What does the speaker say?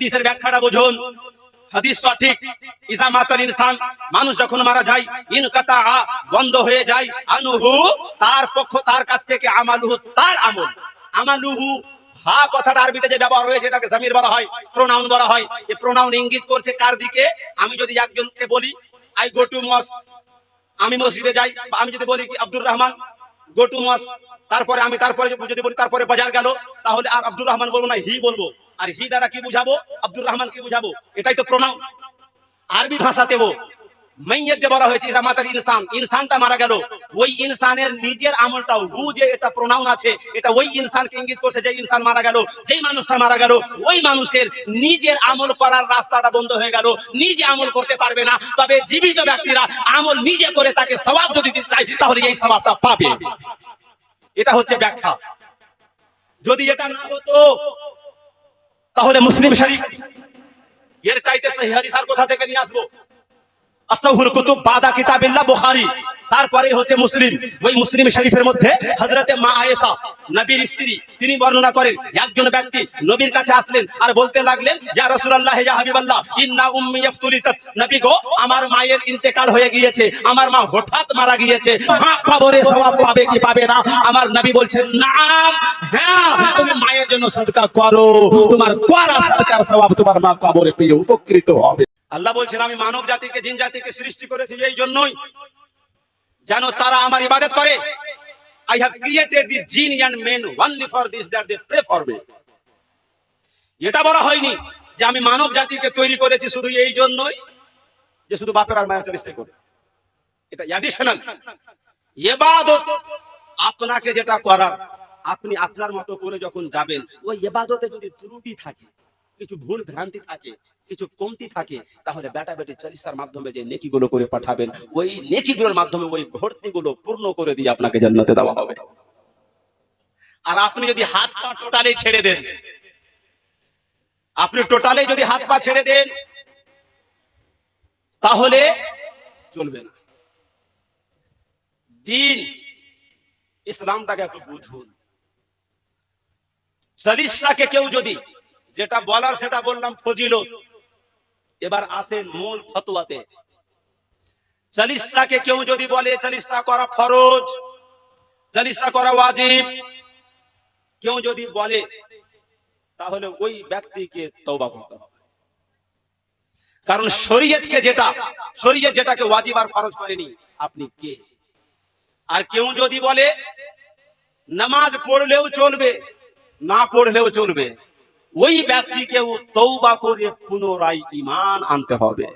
হাদিসের ব্যাখ্যাটা বুঝুন। হাদিস সঠিক, ইজা মাতাল ইনসান, মানুষ যখন মারা যায়, ইনকাতা, বন্ধ হয়ে যায়, আনুহু, তার কাছ থেকে, আমালুহু, তার আমল। আমালুহু হা কথাটা আরবিতে যে ব্যবহার হয়েছে এটাকে জামির বলা হয়, প্রোনাউন বলা হয়। এই প্রোনাউন ইঙ্গিত করছে কার দিকে? আমি যদি একজনকে বলি আই গো টু মস্ক, আমি মসজিদে যাই, বা আমি যদি বলি কি আব্দুর রহমান গো টু মস্ক, তারপরে যদি বলি তারপরে বাজার গেল, তাহলে আর আব্দুর রহমান বলবো না, হি বলবো। আর হি দ্বারা কি বুঝাবো? আব্দুর রহমান কি বুঝাবো? এটাই তো প্রোনাউন। আরবি ভাষাতেও মাইয়াত যে বলা হয়েছে, ইজা মাতাল ইনসান, ইনসানটা মারা গেল, ওই ইনসানের নিজের আমলটাও, হু যে এটা প্রোনাউন আছে, এটা ওই ইনসানকে ইঙ্গিত করছে যে ইনসান মারা গেল, যেই মানুষটা মারা গেল, ওই মানুষের নিজের আমল করার রাস্তাটা বন্ধ হয়ে গেল, নিজে আমল করতে পারবে না। তবে জীবিত ব্যক্তিরা আমল নিজে করে তাকে সওয়াব যদি দিতে চায়, তাহলে এই সওয়াবটা পাবে। এটা হচ্ছে ব্যাখ্যা। যদি এটা না হতো তাহলে মুসলিম শরীফ এর চাইতে সহিহ হাদিস আর কোথা থেকে নিয়ে আসবো? আসাহুল কুতুব বাদা কিতাবিল্লাহ বুখারী, তারপরে হচ্ছে মুসলিম। ওই মুসলিম শরীফের মধ্যে হযরতে মা আয়েশা, নবীর স্ত্রী, তিনি বর্ণনা করেন, একজন ব্যক্তি নবীর কাছে আসলেন আর বলতে লাগলেন, ইয়া রাসূলুল্লাহ, ইয়া হাবিবাল্লাহ, ইন্না উম্মি ইফতুলিতাত, নবী গো, আমার মায়ের ইন্তেকাল হয়ে গিয়েছে, আমার মা হঠাৎ মারা গিয়েছে, মা কবরে সওয়াব পাবে কি পাবে না? আমার নবী বলছেন, নাম, হ্যাঁ, তুমি মায়ের জন্য সাদকা করো, তোমার করা সাদকার সওয়াব তোমার মা কবরে পেয়ে উপকৃত হবে। আল্লাহ বলছেন, আমি মানব জাতিকে, জিন জাতিকে সৃষ্টি করেছি এই জন্যই যেন তারা আমার ইবাদত করে। I have created the jinn and men only for this, that they pray for me. এটা বলা হয়নি যে আমি মানব জাতিকে তৈরি করেছি শুধু এই জন্যই যে শুধু বাপের আর মায়ের চিকিৎসা করে। এটা অ্যাডিশনাল ইবাদত। আপনাকে যেটা করার, আপনি আপনার মতো করে যখন যাবেন, ওই ইবাদতে যদি ত্রুটি থাকে, কিছু ভুল ভ্রান্তি থাকে, কিছু কমতি থাকে, তাহলে বেটা বেটি চরিত্রের মাধ্যমে যে নেকিগুলো করে পাঠাবেন, ওই নেকিগুলোর মাধ্যমে ওই ঘাটতিগুলো পূর্ণ করে দিয়ে আপনাকে জান্নাতে দেওয়া হবে। আর আপনি যদি হাত পা টোটালি ছেড়ে দেন, আপনি টোটালি যদি হাত পা ছেড়ে দেন, তাহলে চলবে না। দিন ইসলামটাকে একটু বুঝুন। চরিত্রকে কেউ যদি, যেটা বলার সেটা বললাম ফজিলত, এবার আসেন মূল ফতোয়াতে। চরিত্রকে কেউ যদি বলে চরিত্র করা ফরজ, চরিত্র করা ওয়াজিব, কেউ যদি বলে, তাহলে ওই ব্যক্তিকে তওবা করতে হবে। কারণ শরীয়ত যেটাকে ওয়াজিব আর ফরজ করেনি, আপনি কে? আর কেউ যদি বলে নামাজ পড়লেও চলবে, না পড়লেও চলবে, ওই ব্যক্তিকেও তওবা করে পুনরায় ঈমান আনতে হবে।